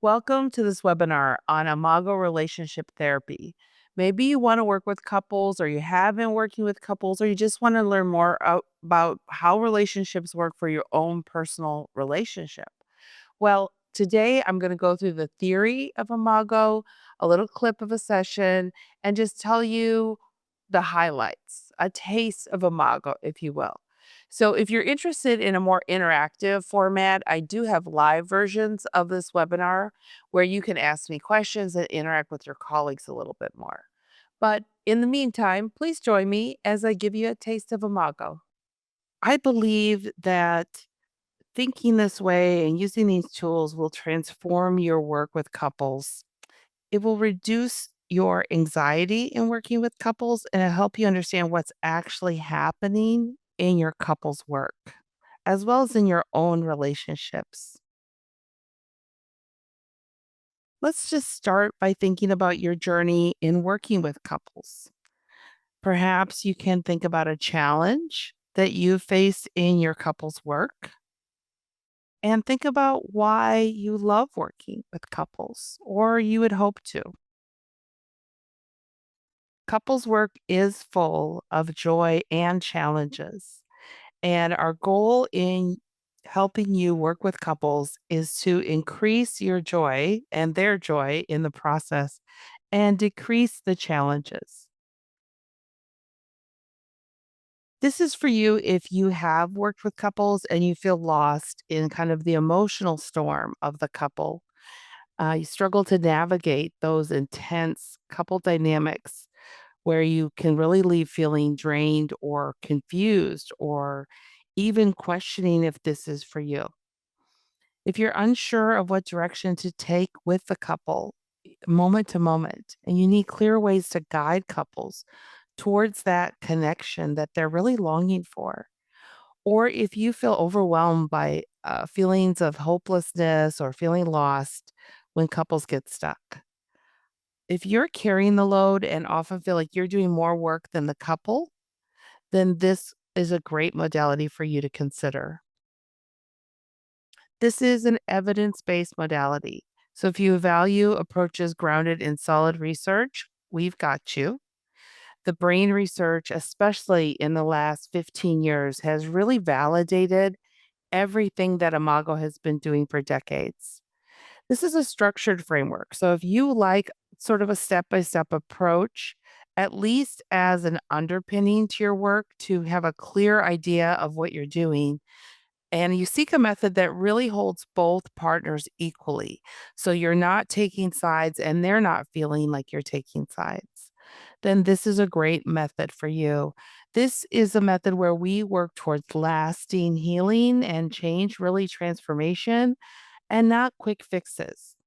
Welcome to this webinar on Imago Relationship Therapy. Maybe you want to work with couples, or you have been working with couples, or you just want to learn more about how relationships work for your own personal relationship. Well, today I'm going to go through the theory of Imago, a little clip of a session, and just tell you the highlights, a taste of Imago, if you will. So, if you're interested in a more interactive format, I do have live versions of this webinar where you can ask me questions and interact with your colleagues a little bit more. But in the meantime, please join me as I give you a taste of Imago. I believe that thinking this way and using these tools will transform your work with couples. It will reduce your anxiety in working with couples and it'll help you understand what's actually happening in your couple's work, as well as in your own relationships. Let's just start by thinking about your journey in working with couples. Perhaps you can think about a challenge that you faced in your couple's work and think about why you love working with couples or you would hope to. Couples work is full of joy and challenges. And our goal in helping you work with couples is to increase your joy and their joy in the process and decrease the challenges. This is for you if you have worked with couples and you feel lost in kind of the emotional storm of the couple. You struggle to navigate those intense couple dynamics where you can really leave feeling drained or confused or even questioning if this is for you. If you're unsure of what direction to take with the couple, moment to moment, and you need clear ways to guide couples towards that connection that they're really longing for, or if you feel overwhelmed by feelings of hopelessness or feeling lost when couples get stuck. If you're carrying the load and often feel like you're doing more work than the couple, then this is a great modality for you to consider. This is an evidence based modality. So if you value approaches grounded in solid research, we've got you. The brain research, especially in the last 15 years, has really validated everything that Imago has been doing for decades. This is a structured framework. So if you like sort of a step by step approach, at least as an underpinning to your work to have a clear idea of what you're doing, and you seek a method that really holds both partners equally. So you're not taking sides and they're not feeling like you're taking sides. Then this is a great method for you. This is a method where we work towards lasting healing and change, really transformation, and not quick fixes.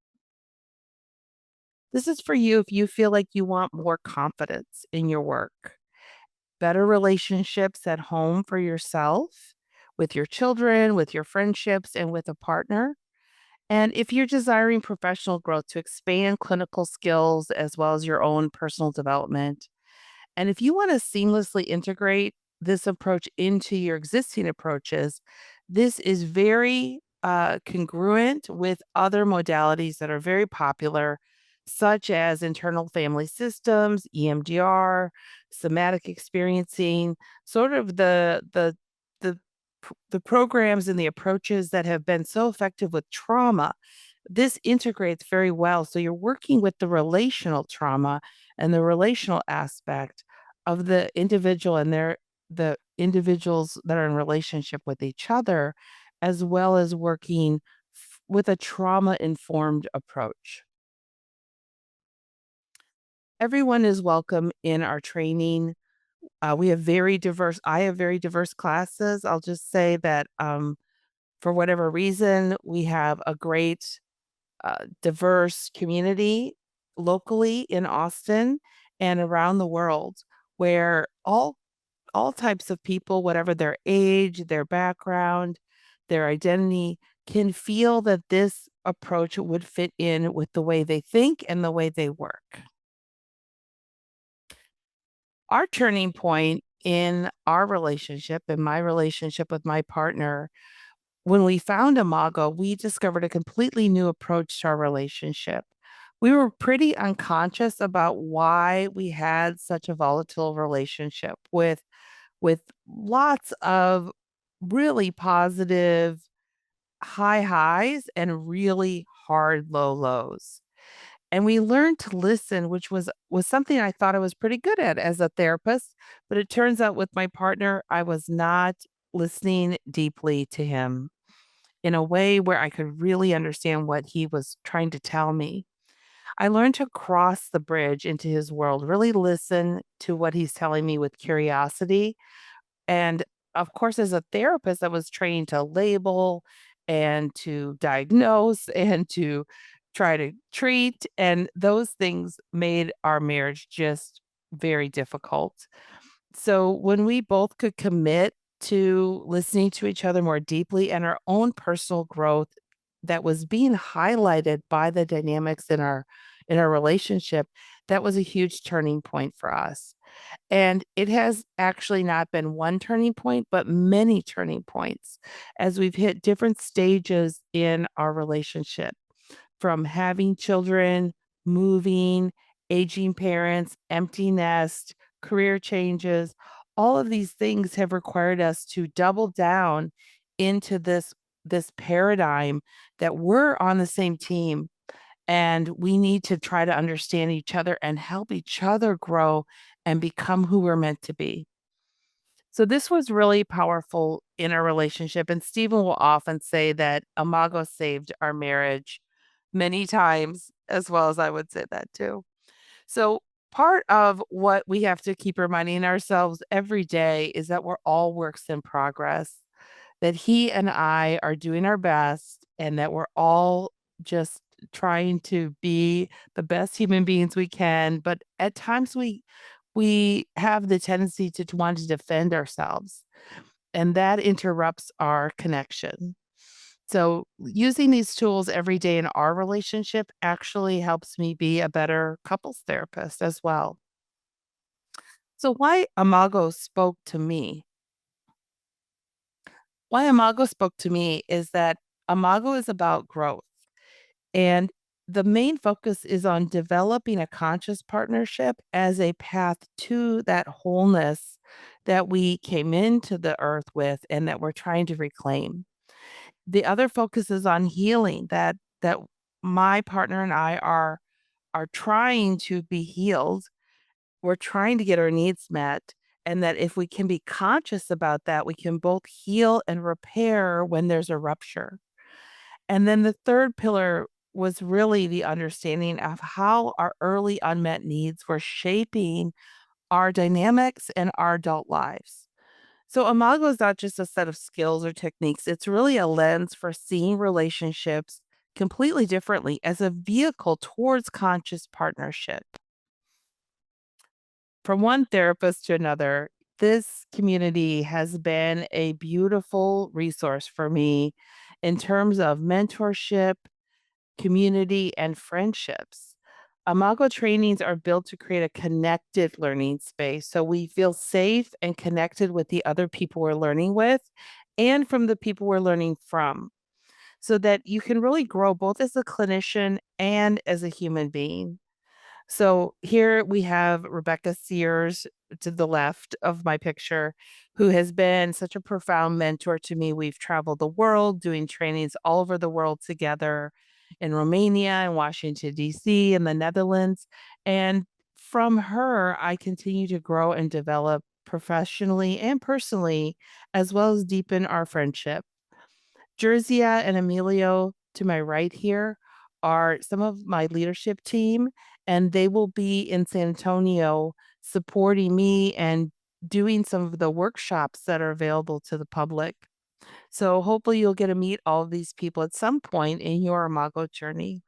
This is for you if you feel like you want more confidence in your work, better relationships at home for yourself, with your children, with your friendships, and with a partner. And if you're desiring professional growth to expand clinical skills as well as your own personal development. And if you want to seamlessly integrate this approach into your existing approaches, this is very congruent with other modalities that are very popular, such as internal family systems, EMDR, somatic experiencing, sort of the the programs and the approaches that have been so effective with trauma. This integrates very well. So you're working with the relational trauma and the relational aspect of the individual and the individuals that are in relationship with each other, as well as working with a trauma informed approach. Everyone is welcome in our training. We have very diverse, I have very diverse classes. I'll just say that for whatever reason, we have a great diverse community locally in Austin and around the world where all types of people, whatever their age, their background, their identity, can feel that this approach would fit in with the way they think and the way they work. Our turning point in our relationship and my relationship with my partner When we found Imago, we discovered a completely new approach to our relationship. We were pretty unconscious about why we had such a volatile relationship with lots of really positive high highs and really hard low lows. And we learned to listen, which was something I thought I was pretty good at as a therapist, but it turns out with my partner, I was not listening deeply to him in a way where I could really understand what he was trying to tell me. I learned to cross the bridge into his world, really listen to what he's telling me with curiosity. And of course, as a therapist, I was trained to label and to diagnose and to try to treat. And those things made our marriage just very difficult. So when we both could commit to listening to each other more deeply and our own personal growth that was being highlighted by the dynamics in our relationship, that was a huge turning point for us. And it has actually not been one turning point, but many turning points as we've hit different stages in our relationship from having children, moving, aging parents, empty nest, career changes. All of these things have required us to double down into this paradigm that we're on the same team and we need to try to understand each other and help each other grow and become who we're meant to be. So this was really powerful in our relationship. And Stephen will often say that Imago saved our marriage many times, as well as I would say that too. So part of what we have to keep reminding ourselves every day is that we're all works in progress, that he and I are doing our best, and that we're all just trying to be the best human beings we can. But at times we have the tendency to want to defend ourselves, and that interrupts our connection. So, using these tools every day in our relationship actually helps me be a better couples therapist as well. So, why Imago spoke to me? Why Imago spoke to me is that Imago is about growth. And the main focus is on developing a conscious partnership as a path to that wholeness that we came into the earth with and that we're trying to reclaim. The other focus is on healing that my partner and I are trying to be healed. We're trying to get our needs met, and that if we can be conscious about that, we can both heal and repair when there's a rupture. And then the third pillar was really the understanding of how our early unmet needs were shaping our dynamics and our adult lives. So, Imago is not just a set of skills or techniques, it's really a lens for seeing relationships completely differently as a vehicle towards conscious partnership. From one therapist to another, this community has been a beautiful resource for me in terms of mentorship, community, and friendships. Imago trainings are built to create a connected learning space so we feel safe and connected with the other people we're learning with and from the people we're learning from, so that you can really grow both as a clinician and as a human being. So here we have Rebecca Sears to the left of my picture, who has been such a profound mentor to me. We've traveled the world doing trainings all over the world together in Romania and Washington, D.C., and the Netherlands. And from her, I continue to grow and develop professionally and personally, as well as deepen our friendship. Jerzia and Emilio to my right here are some of my leadership team, and they will be in San Antonio supporting me and doing some of the workshops that are available to the public. So hopefully you'll get to meet all of these people at some point in your Imago journey.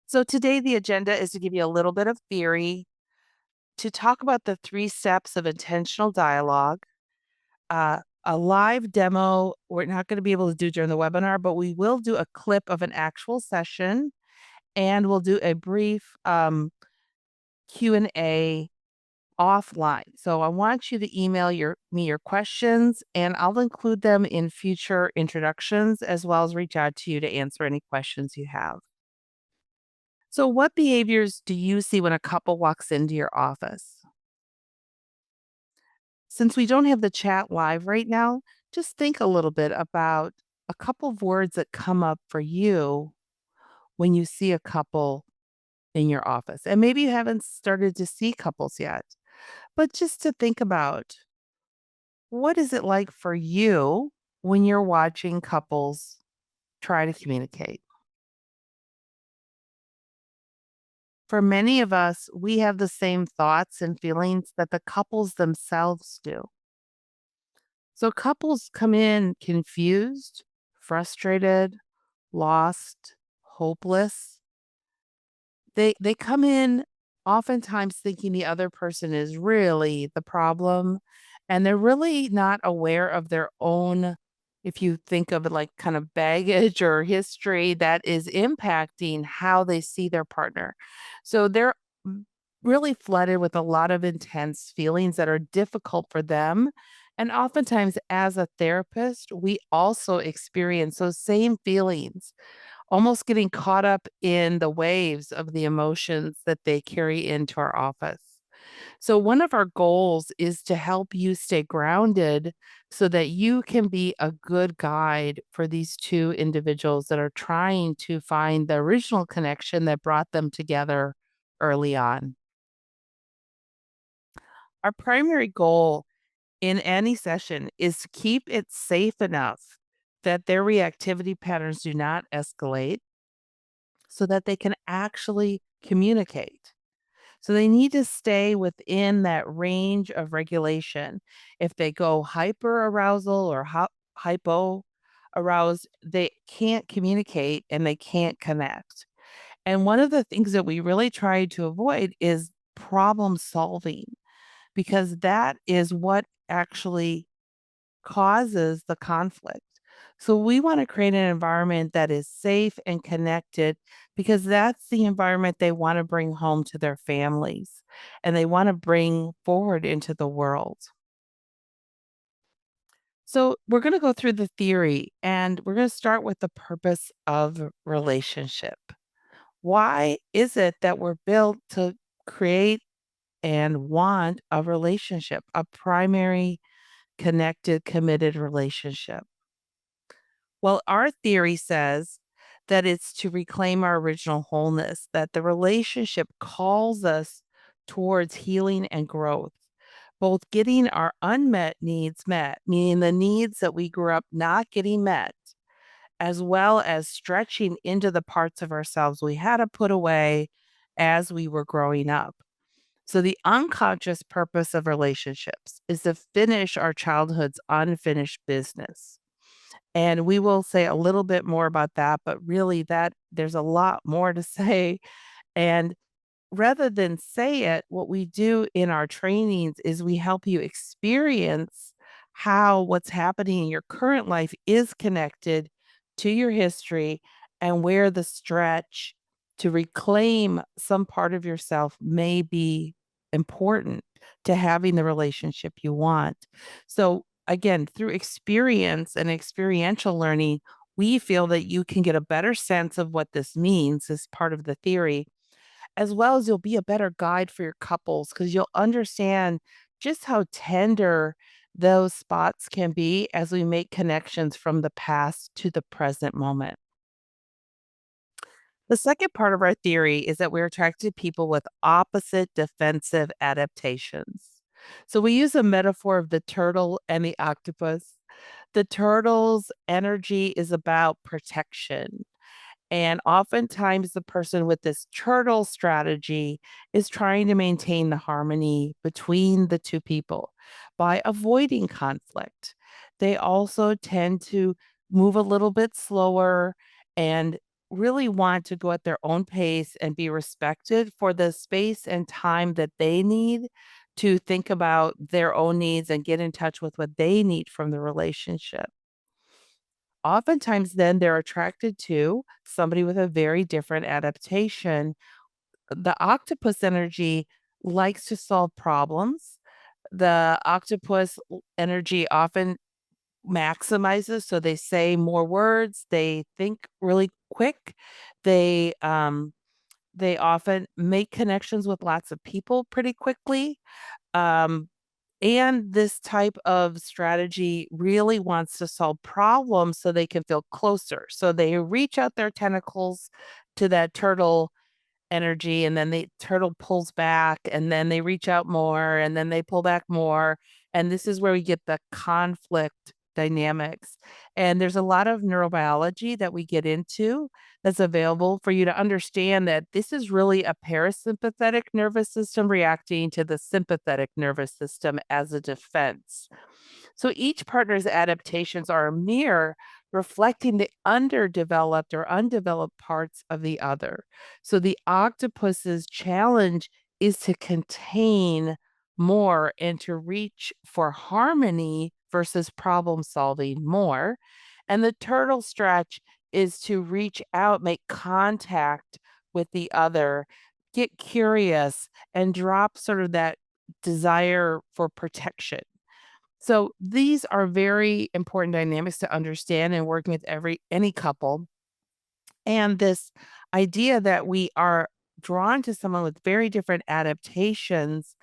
So today the agenda is to give you a little bit of theory, to talk about the 3 steps of intentional dialogue, a live demo we're not gonna be able to do during the webinar, but we will do a clip of an actual session, and we'll do a brief, Q&A offline. So I want you to email me your questions and I'll include them in future introductions as well as reach out to you to answer any questions you have. So what behaviors do you see when a couple walks into your office? Since we don't have the chat live right now, just think a little bit about a couple of words that come up for you when you see a couple in your office. And maybe you haven't started to see couples yet, but just to think about what is it like for you when you're watching couples try to communicate? For many of us, we have the same thoughts and feelings that the couples themselves do. So couples come in confused, frustrated, lost, hopeless. They come in oftentimes thinking the other person is really the problem, and they're really not aware of their own, if you think of it like kind of baggage or history that is impacting how they see their partner. So they're really flooded with a lot of intense feelings that are difficult for them. And oftentimes, as a therapist, we also experience those same feelings, almost getting caught up in the waves of the emotions that they carry into our office. So, one of our goals is to help you stay grounded so that you can be a good guide for these two individuals that are trying to find the original connection that brought them together early on. Our primary goal in any session is to keep it safe enough that their reactivity patterns do not escalate so that they can actually communicate. So they need to stay within that range of regulation. If they go hyper arousal or hypo aroused, they can't communicate and they can't connect. And one of the things that we really try to avoid is problem solving because that is what actually causes the conflict. So we want to create an environment that is safe and connected because that's the environment they want to bring home to their families and they want to bring forward into the world. So we're going to go through the theory and we're going to start with the purpose of relationship. Why is it that we're built to create and want a relationship, a primary connected, committed relationship? Well, our theory says that it's to reclaim our original wholeness, that the relationship calls us towards healing and growth, both getting our unmet needs met, meaning the needs that we grew up not getting met, as well as stretching into the parts of ourselves we had to put away as we were growing up. So, the unconscious purpose of relationships is to finish our childhood's unfinished business. And we will say a little bit more about that, but really that there's a lot more to say. And rather than say it, what we do in our trainings is we help you experience how what's happening in your current life is connected to your history and where the stretch to reclaim some part of yourself may be important to having the relationship you want. So, again, through experience and experiential learning, we feel that you can get a better sense of what this means as part of the theory as well as you'll be a better guide for your couples because you'll understand just how tender those spots can be as we make connections from the past to the present moment. The second part of our theory is that we're attracted to people with opposite defensive adaptations. So we use a metaphor of the turtle and the octopus. The turtle's energy is about protection. And oftentimes, the person with this turtle strategy is trying to maintain the harmony between the two people by avoiding conflict. They also tend to move a little bit slower and really want to go at their own pace and be respected for the space and time that they need to think about their own needs and get in touch with what they need from the relationship. Oftentimes, then they're attracted to somebody with a very different adaptation. The octopus energy likes to solve problems. The octopus energy often maximizes, so they say more words, they think really quick, they um they often make connections with lots of people pretty quickly. Um, and this type of strategy really wants to solve problems so they can feel closer. So they reach out their tentacles to that turtle energy, and then the turtle pulls back, and then they reach out more, and then they pull back more, and this is where we get the conflict dynamics. And there's a lot of neurobiology that we get into that's available for you to understand that this is really a parasympathetic nervous system reacting to the sympathetic nervous system as a defense. So each partner's adaptations are a mirror reflecting the underdeveloped or undeveloped parts of the other. So the octopus's challenge is to contain more and to reach for harmony versus problem solving more. And the turtle stretch is to reach out, make contact with the other, get curious, and drop sort of that desire for protection. So these are very important dynamics to understand in working with any couple. And this idea that we are drawn to someone with very different adaptations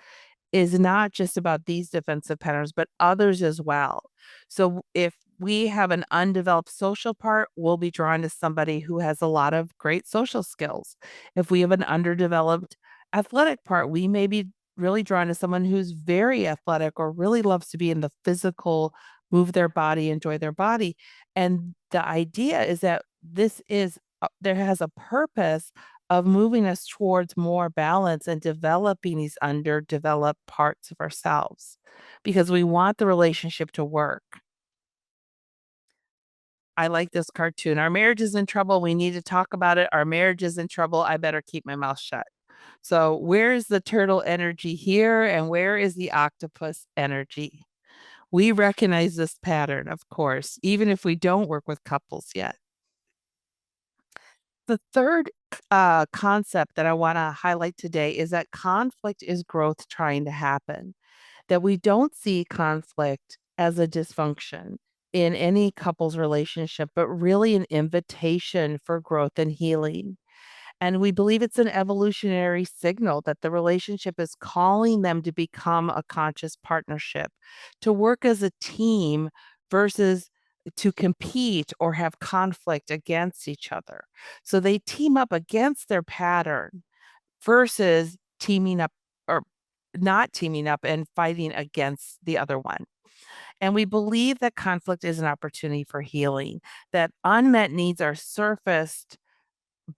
is not just about these defensive patterns, but others as well. So if we have an undeveloped social part, we'll be drawn to somebody who has a lot of great social skills. If we have an underdeveloped athletic part, we may be really drawn to someone who's very athletic or really loves to be in the physical, move their body, enjoy their body. And the idea is that there has a purpose of moving us towards more balance and developing these underdeveloped parts of ourselves because we want the relationship to work. I like this cartoon. Our marriage is in trouble. We need to talk about it. Our marriage is in trouble. I better keep my mouth shut. So, where is the turtle energy here? And where is the octopus energy? We recognize this pattern, of course, even if we don't work with couples yet. The third concept that I want to highlight today is that conflict is growth trying to happen, that we don't see conflict as a dysfunction in any couple's relationship, but really an invitation for growth and healing. And we believe it's an evolutionary signal that the relationship is calling them to become a conscious partnership, to work as a team versus to compete or have conflict against each other. So they team up against their pattern versus teaming up or not teaming up and fighting against the other one. And we believe that conflict is an opportunity for healing, that unmet needs are surfaced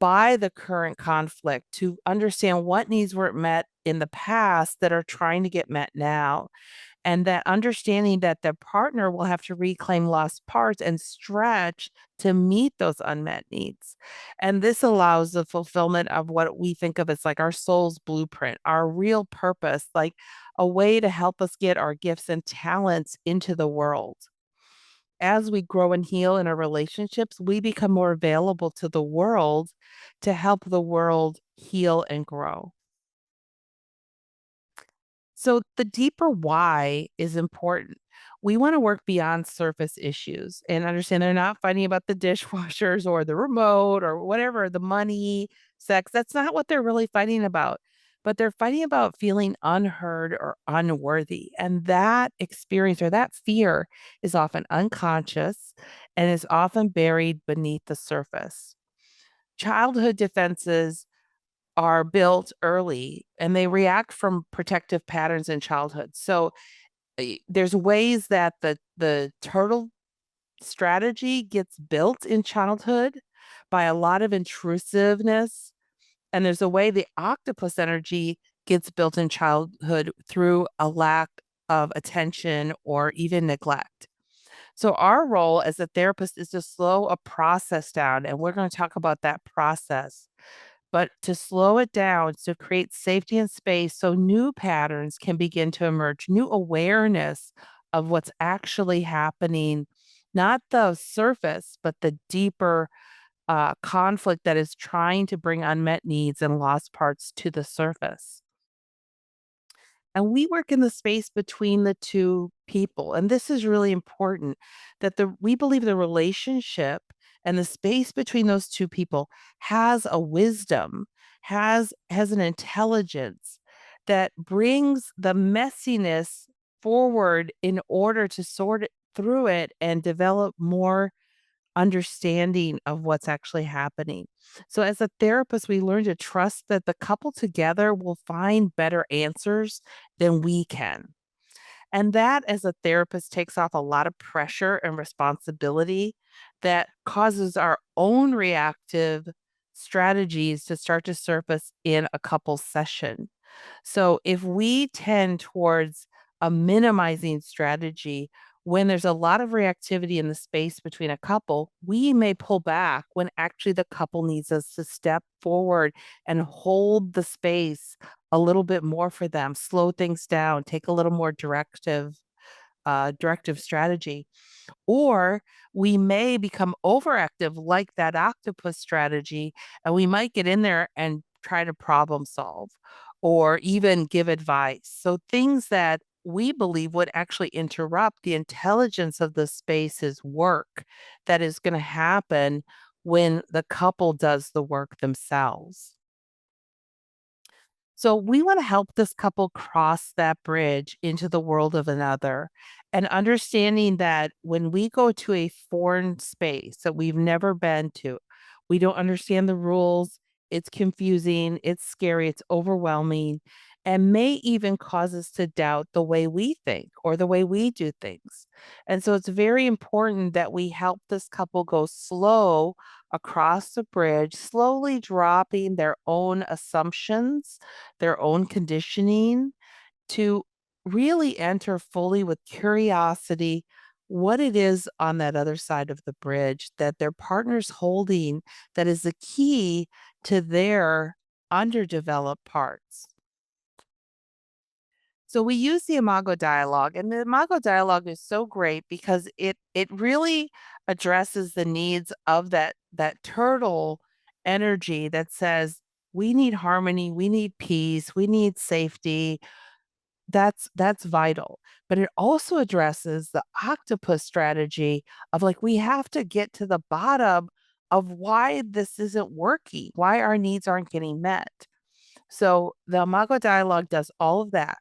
by the current conflict to understand what needs weren't met in the past that are trying to get met now. And that understanding that the partner will have to reclaim lost parts and stretch to meet those unmet needs. And this allows the fulfillment of what we think of as like our soul's blueprint, our real purpose, like a way to help us get our gifts and talents into the world. As we grow and heal in our relationships, we become more available to the world to help the world heal and grow. So the deeper why is important. We want to work beyond surface issues and understand they're not fighting about the dishwashers or the remote or whatever, the money, sex. That's not what they're really fighting about. But they're fighting about feeling unheard or unworthy. And that experience or that fear is often unconscious and is often buried beneath the surface. Childhood defenses are built early and they react from protective patterns in childhood. So there's ways that the turtle strategy gets built in childhood by a lot of intrusiveness, and there's a way the octopus energy gets built in childhood through a lack of attention or even neglect. So our role as a therapist is to slow a process down, and we're going to talk about that process, but to slow it down to create safety and space so new patterns can begin to emerge, new awareness of what's actually happening, not the surface, but the deeper conflict that is trying to bring unmet needs and lost parts to the surface. And we work in the space between the two people. And this is really important that we believe the relationship and the space between those two people has a wisdom, has an intelligence that brings the messiness forward in order to sort it through it and develop more understanding of what's actually happening. So, as a therapist, we learn to trust that the couple together will find better answers than we can. And that, as a therapist, takes off a lot of pressure and responsibility that causes our own reactive strategies to start to surface in a couple session. So if we tend towards a minimizing strategy, when there's a lot of reactivity in the space between a couple, we may pull back when actually the couple needs us to step forward and hold the space a little bit more for them, slow things down, take a little more directive strategy. Or we may become overactive like that octopus strategy, and we might get in there and try to problem solve or even give advice. So things that we believe would actually interrupt the intelligence of the space's work that is going to happen when the couple does the work themselves. So we want to help this couple cross that bridge into the world of another and understanding that when we go to a foreign space that we've never been to, we don't understand the rules. It's confusing, it's scary, it's overwhelming, and may even cause us to doubt the way we think or the way we do things. And so it's very important that we help this couple go slow across the bridge, slowly dropping their own assumptions, their own conditioning, to really enter fully with curiosity what it is on that other side of the bridge that their partner's holding that is the key to their underdeveloped parts. So we use the Imago dialogue, and the Imago dialogue is so great because it really addresses the needs of that turtle energy that says we need harmony, we need peace, we need safety. That's vital. But it also addresses the octopus strategy of like we have to get to the bottom of why this isn't working, why our needs aren't getting met. So the Imago dialogue does all of that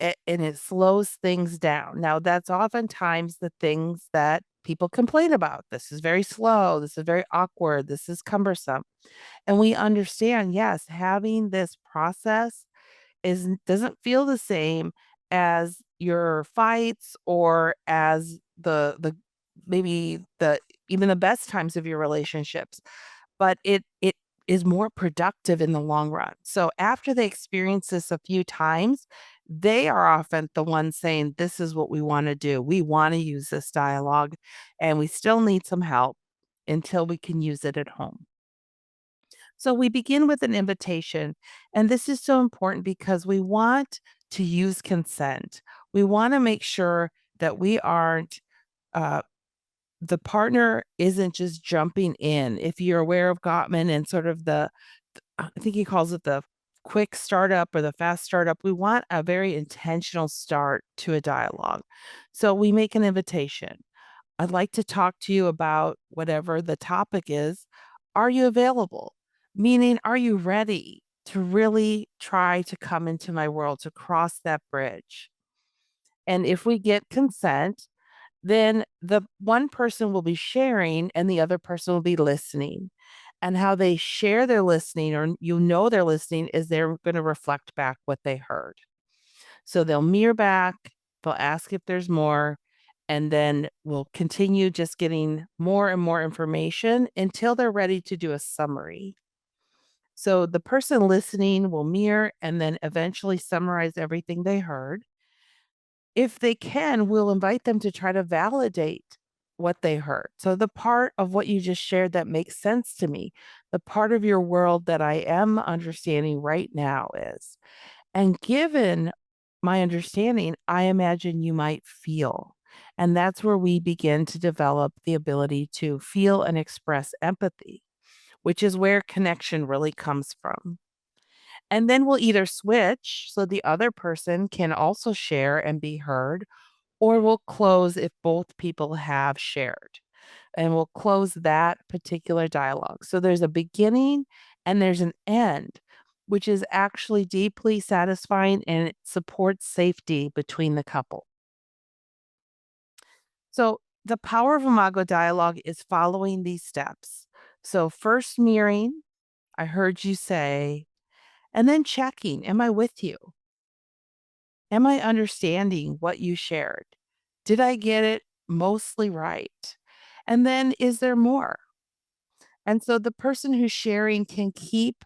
and it slows things down. Now, that's oftentimes the things that people complain about. This is very slow. This is very awkward. This is cumbersome. And we understand, yes, having this process doesn't feel the same as your fights or as the maybe the even the best times of your relationships, but it is more productive in the long run. So after they experience this a few times, they are often the ones saying, "This is what we wanna do. We wanna use this dialogue, and we still need some help until we can use it at home." So we begin with an invitation, and this is so important because we want to use consent. We wanna make sure that we aren't, uh the partner isn't just jumping in. If you're aware of Gottman and sort of I think he calls it the quick startup or the fast startup, we want a very intentional start to a dialogue. So we make an invitation. I'd like to talk to you about whatever the topic is. Are you available? Meaning, are you ready to really try to come into my world, to cross that bridge? And if we get consent, then the one person will be sharing and the other person will be listening. And how they share their listening, or they're listening, is they're going to reflect back what they heard. So they'll mirror back, they'll ask if there's more, and then we'll continue just getting more and more information until they're ready to do a summary. So the person listening will mirror and then eventually summarize everything they heard. If they can, we'll invite them to try to validate what they heard. So the part of what you just shared that makes sense to me, the part of your world that I am understanding right now is, and given my understanding, I imagine you might feel. And that's where we begin to develop the ability to feel and express empathy, which is where connection really comes from. And then we'll either switch so the other person can also share and be heard, or we'll close if both people have shared. And we'll close that particular dialogue. So there's a beginning and there's an end, which is actually deeply satisfying and it supports safety between the couple. So the power of Imago dialogue is following these steps. So first mirroring, I heard you say, and then checking, am I with you? Am I understanding what you shared? Did I get it mostly right? And then is there more? And so the person who's sharing can keep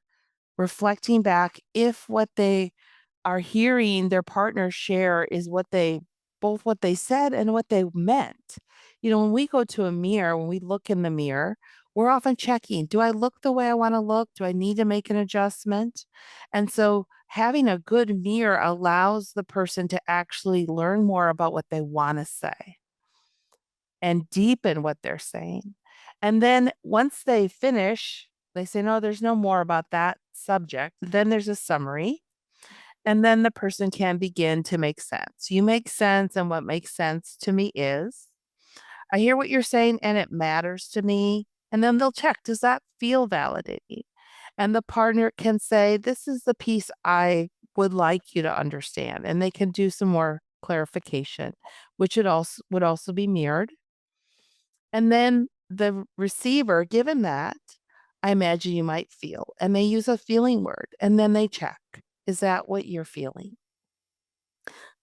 reflecting back if what they are hearing their partner share is what they both what they said and what they meant. When we go to a mirror, when we look in the mirror, we're often checking, do I look the way I want to look? Do I need to make an adjustment? And so having a good mirror allows the person to actually learn more about what they want to say and deepen what they're saying. And then once they finish, they say, no, there's no more about that subject. Then there's a summary. And then the person can begin to make sense. You make sense. And what makes sense to me is I hear what you're saying and it matters to me. And then they'll check, does that feel validating? And the partner can say, this is the piece I would like you to understand. And they can do some more clarification, which it also would also be mirrored. And then the receiver, given that, I imagine you might feel, and they use a feeling word, and then they check, is that what you're feeling?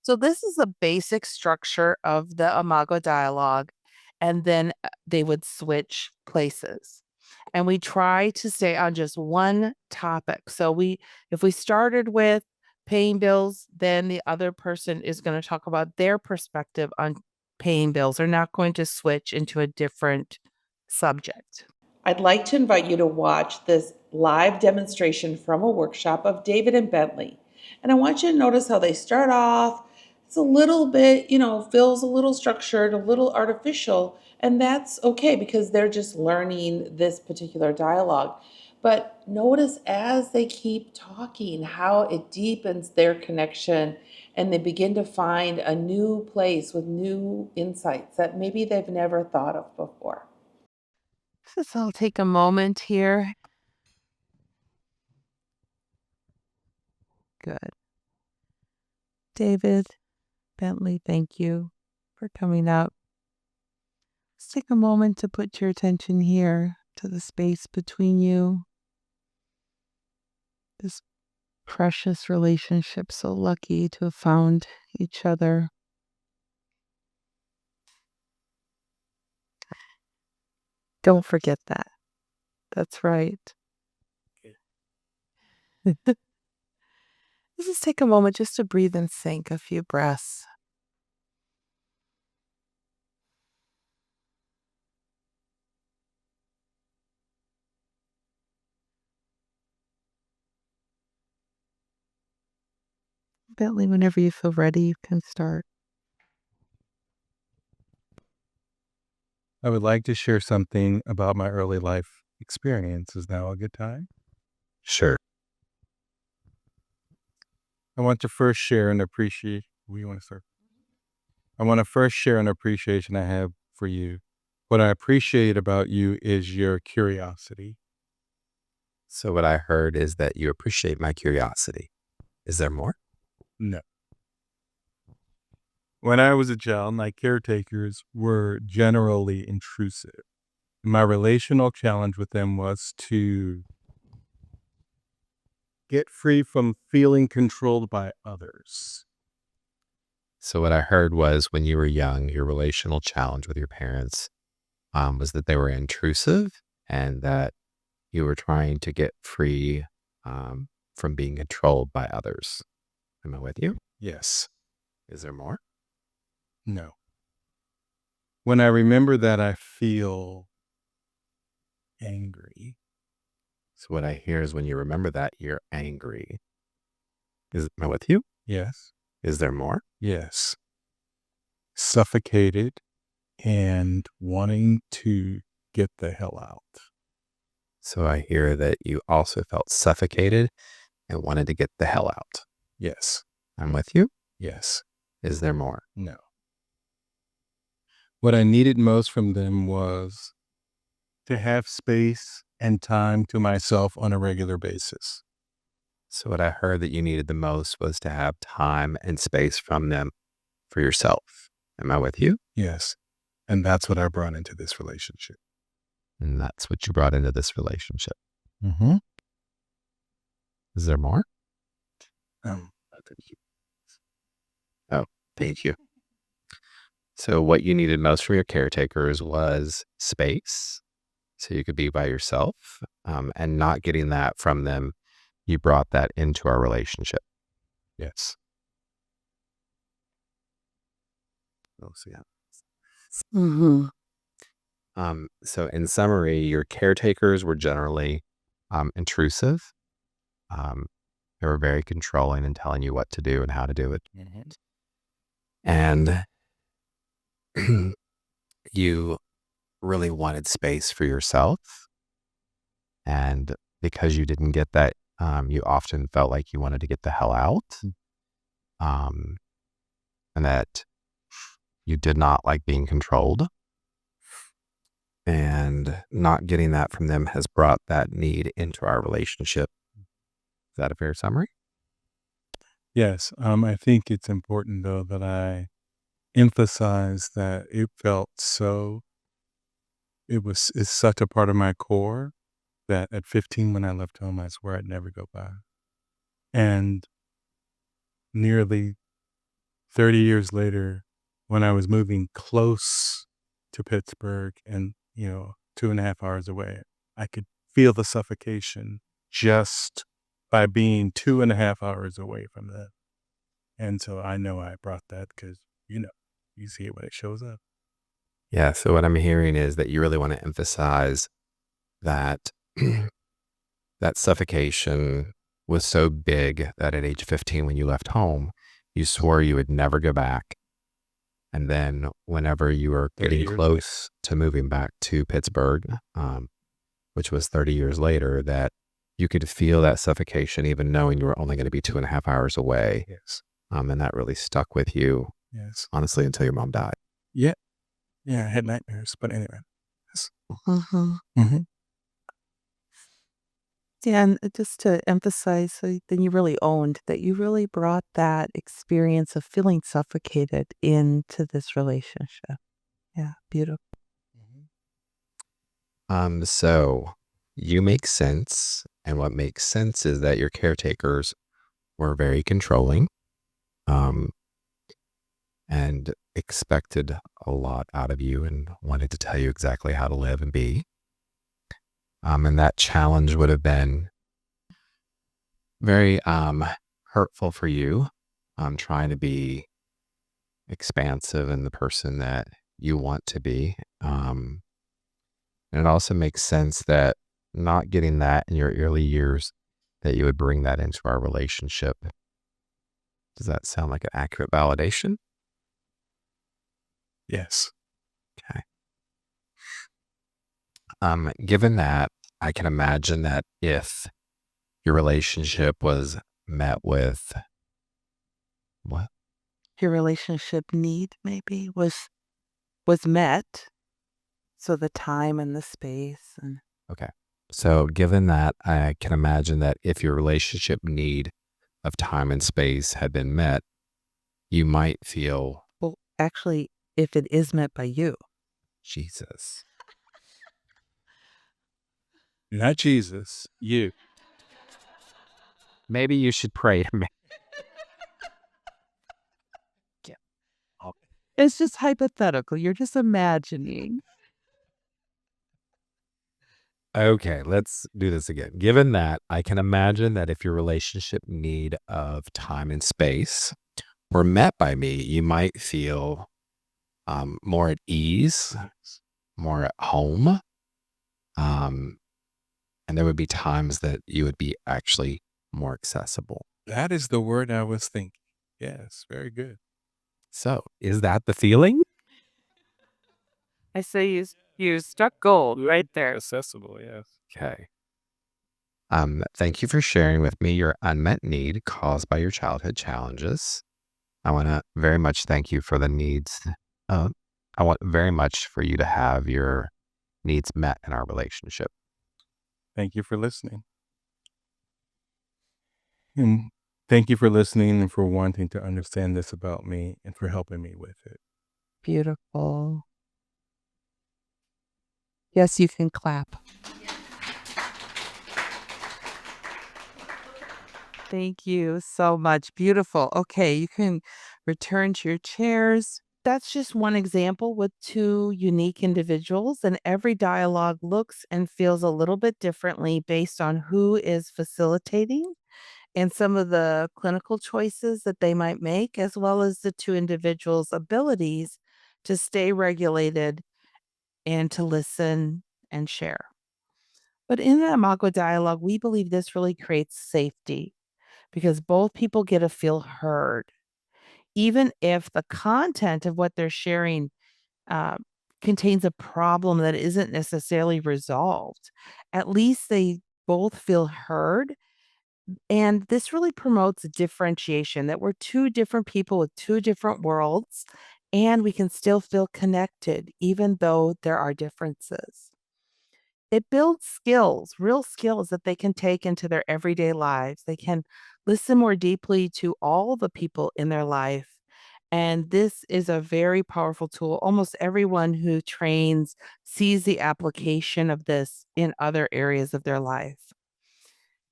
So this is a basic structure of the Imago dialogue, and then they would switch places. And we try to stay on just one topic. So if we started with paying bills, then the other person is going to talk about their perspective on paying bills. They're not going to switch into a different subject. I'd like to invite you to watch this live demonstration from a workshop of David and Bentley. And I want you to notice how they start off. It's a little bit, feels a little structured, a little artificial, and that's okay because they're just learning this particular dialogue. But notice as they keep talking how it deepens their connection and they begin to find a new place with new insights that maybe they've never thought of before. So I'll take a moment here. Good. David, Bentley, thank you for coming up. Let's take a moment to put your attention here to the space between you. This precious relationship, so lucky to have found each other. Don't forget that. That's right. Let's just take a moment just to breathe and think a few breaths. Bentley, whenever you feel ready, you can start. I would like to share something about my early life experience. Is now a good time? Sure. I want to first share and appreciate. We want to start. I want to first share an appreciation I have for you. What I appreciate about you is your curiosity. So what I heard is that you appreciate my curiosity. Is there more? No. When I was a child, my caretakers were generally intrusive. My relational challenge with them was to get free from feeling controlled by others. So what I heard was when you were young, your relational challenge with your parents was that they were intrusive and that you were trying to get free from being controlled by others. Am I with you? Yes. Is there more? No. When I remember that, I feel angry. So what I hear is when you remember that, you're angry. Am I with you? Yes. Is there more? Yes. Suffocated and wanting to get the hell out. So I hear that you also felt suffocated and wanted to get the hell out. Yes. I'm with you. Yes. Is there more? No. What I needed most from them was to have space and time to myself on a regular basis. So what I heard that you needed the most was to have time and space from them for yourself. Am I with you? Yes. And that's what I brought into this relationship. And that's what you brought into this relationship. Mm-hmm. Is there more? Oh, Thank you. So what you needed most from your caretakers was space, so you could be by yourself, and not getting that from them. You brought that into our relationship. yes. Oh, so yeah. Mhm. So in summary, your caretakers were generally intrusive. They were very controlling and telling you what to do and how to do it. Mm-hmm. And you really wanted space for yourself. And because you didn't get that, you often felt like you wanted to get the hell out. Um, and that you did not like being controlled. And not getting that from them has brought that need into our relationship. Is that a fair summary? Yes. I think it's important, though, that I emphasize that it's such a part of my core that at 15, when I left home, I swore I'd never go back. And nearly 30 years later, when I was moving close to Pittsburgh and, 2.5 hours away, I could feel the suffocation just by being 2.5 hours away from them. And so I know I brought that because, you see it when it shows up. Yeah. So what I'm hearing is that you really want to emphasize that that suffocation was so big that at age 15, when you left home, you swore you would never go back. And then whenever you were 30 getting years later. close to moving back to Pittsburgh, which was 30 years later, that you could feel that suffocation, even knowing you were only going to be 2.5 hours away. Yes. And that really stuck with you, Yes. honestly, until your mom died. Yeah. Yeah. I had nightmares. But anyway. Yes. Mhm. Mm-hmm. Yeah, and just to emphasize, so then you really owned that you really brought that experience of feeling suffocated into this relationship. Yeah, beautiful. So you make sense. And what makes sense is that your caretakers were very controlling, um, and expected a lot out of you and wanted to tell you exactly how to live and be. And that challenge would have been very hurtful for you, trying to be expansive and the person that you want to be. And it also makes sense that not getting that in your early years, that you would bring that into our relationship. Does that sound like an accurate validation? Yes. Okay. Given that, I can imagine that if your relationship was met with what? Your relationship need maybe was met. So the time and the space and Okay. So given that, I can imagine that if your relationship need of time and space had been met, you might feel, well, actually, if it is met by you. Jesus. Not Jesus. You. Maybe you should pray to me. It's just hypothetical. You're just imagining. Okay, let's do this again. Given that, I can imagine that if your relationship need of time and space were met by me, you might feel more at ease, more at home. And there would be times that you would be actually more accessible. That is the word I was thinking. Yes. Very good. So is that the feeling? I say you struck gold right there. Accessible. Yes. Okay. Thank you for sharing with me your unmet need caused by your childhood challenges. I want to very much thank you for the needs. Uh, I want very much for you to have your needs met in our relationship. Thank you for listening. And thank you for listening and for wanting to understand this about me and for helping me with it. Beautiful. Yes, you can clap. Thank you so much. Beautiful. Okay, you can return to your chairs. That's just one example with two unique individuals, and every dialogue looks and feels a little bit differently based on who is facilitating and some of the clinical choices that they might make, as well as the two individuals' abilities to stay regulated and to listen and share. But in the Imago dialogue, we believe this really creates safety because both people get to feel heard, even if the content of what they're sharing uh, contains a problem that isn't necessarily resolved. At least they both feel heard. And this really promotes differentiation that we're two different people with two different worlds, and we can still feel connected, even though there are differences. It builds skills, real skills that they can take into their everyday lives. They can listen more deeply to all the people in their life. And this is a very powerful tool. Almost everyone who trains sees the application of this in other areas of their life.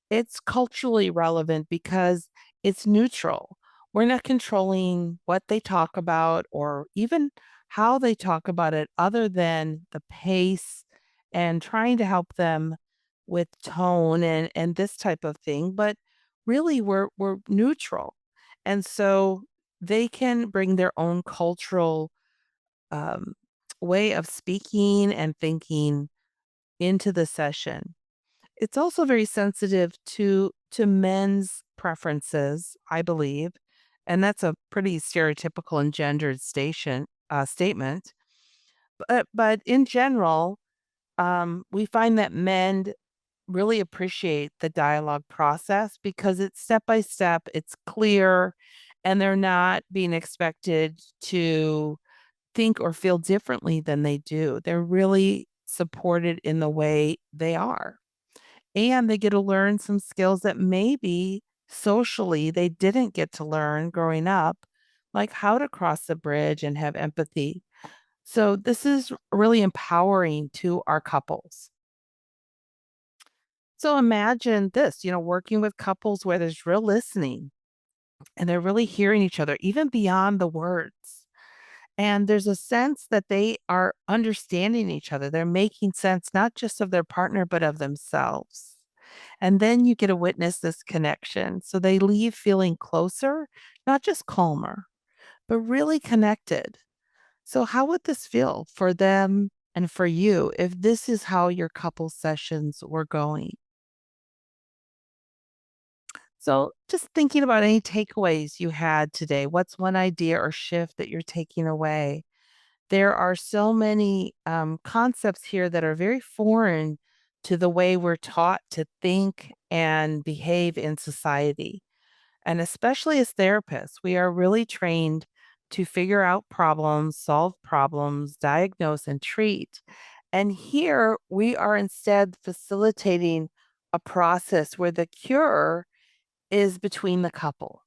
It's culturally relevant because it's neutral. We're not controlling what they talk about or even how they talk about it, other than the pace and trying to help them with tone and this type of thing. But really, we're neutral, and so they can bring their own cultural um, way of speaking and thinking into the session. It's also very sensitive to men's preferences, I believe, and that's a pretty stereotypical and gendered statement. But in general, we find that men really appreciate the dialogue process because it's step by step, it's clear, and they're not being expected to think or feel differently than they do. They're really supported in the way they are. And they get to learn some skills that maybe socially they didn't get to learn growing up, like how to cross the bridge and have empathy. So this is really empowering to our couples. So imagine this, working with couples where there's real listening and they're really hearing each other, even beyond the words. And there's a sense that they are understanding each other. They're making sense not just of their partner, but of themselves. And then you get to witness this connection. So they leave feeling closer, not just calmer, but really connected. So, how would this feel for them and for you if this is how your couple sessions were going? So, just thinking about any takeaways you had today, what's one idea or shift that you're taking away? There are so many concepts here that are very foreign to the way we're taught to think and behave in society. And especially as therapists, we are really trained to figure out problems, solve problems, diagnose, and treat. And here we are instead facilitating a process where the cure is between the couple,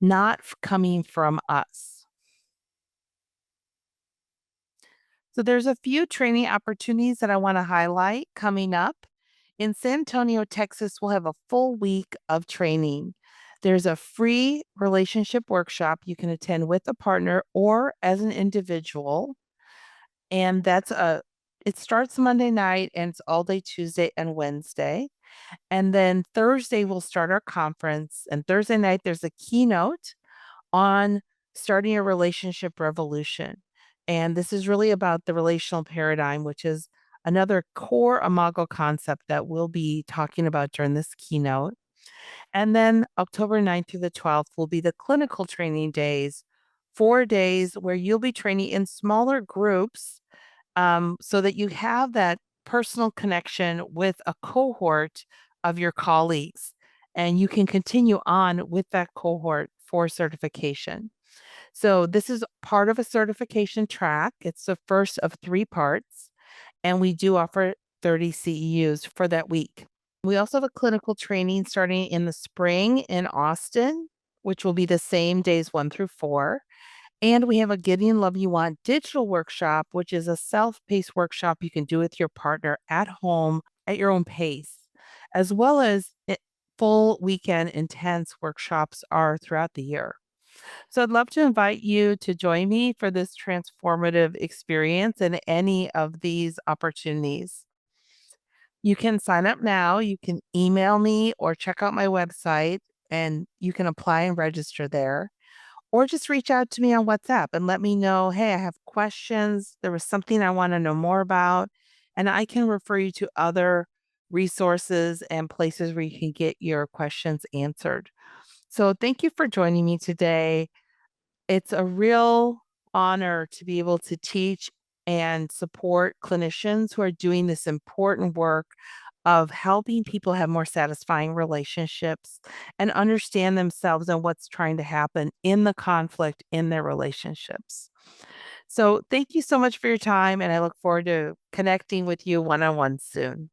not coming from us. So there's a few training opportunities that I want to highlight coming up. In San Antonio, Texas, we'll have a full week of training. There's a free relationship workshop you can attend with a partner or as an individual. And it starts Monday night and it's all day Tuesday and Wednesday. And then Thursday, we'll start our conference. And Thursday night, there's a keynote on starting a relationship revolution. And this is really about the relational paradigm, which is another core Imago concept that we'll be talking about during this keynote. And then October 9th through the 12th will be the clinical training days, 4 days where you'll be training in smaller groups so that you have that personal connection with a cohort of your colleagues, and you can continue on with that cohort for certification. So this is part of a certification track. It's the first of 3 parts, and we do offer 30 CEUs for that week. We also have a clinical training starting in the spring in Austin, which will be the same days 1 through 4. And we have a Getting Love You Want digital workshop, which is a self-paced workshop you can do with your partner at home at your own pace, as well as full weekend intense workshops are throughout the year. So I'd love to invite you to join me for this transformative experience in any of these opportunities. You can sign up now. You can email me or check out my website, and you can apply and register there. Or just reach out to me on WhatsApp and let me know, hey, I have questions. There was something I want to know more about. And I can refer you to other resources and places where you can get your questions answered. So thank you for joining me today. It's a real honor to be able to teach and support clinicians who are doing this important work of helping people have more satisfying relationships and understand themselves and what's trying to happen in the conflict in their relationships. So, thank you so much for your time, and I look forward to connecting with you one on one soon.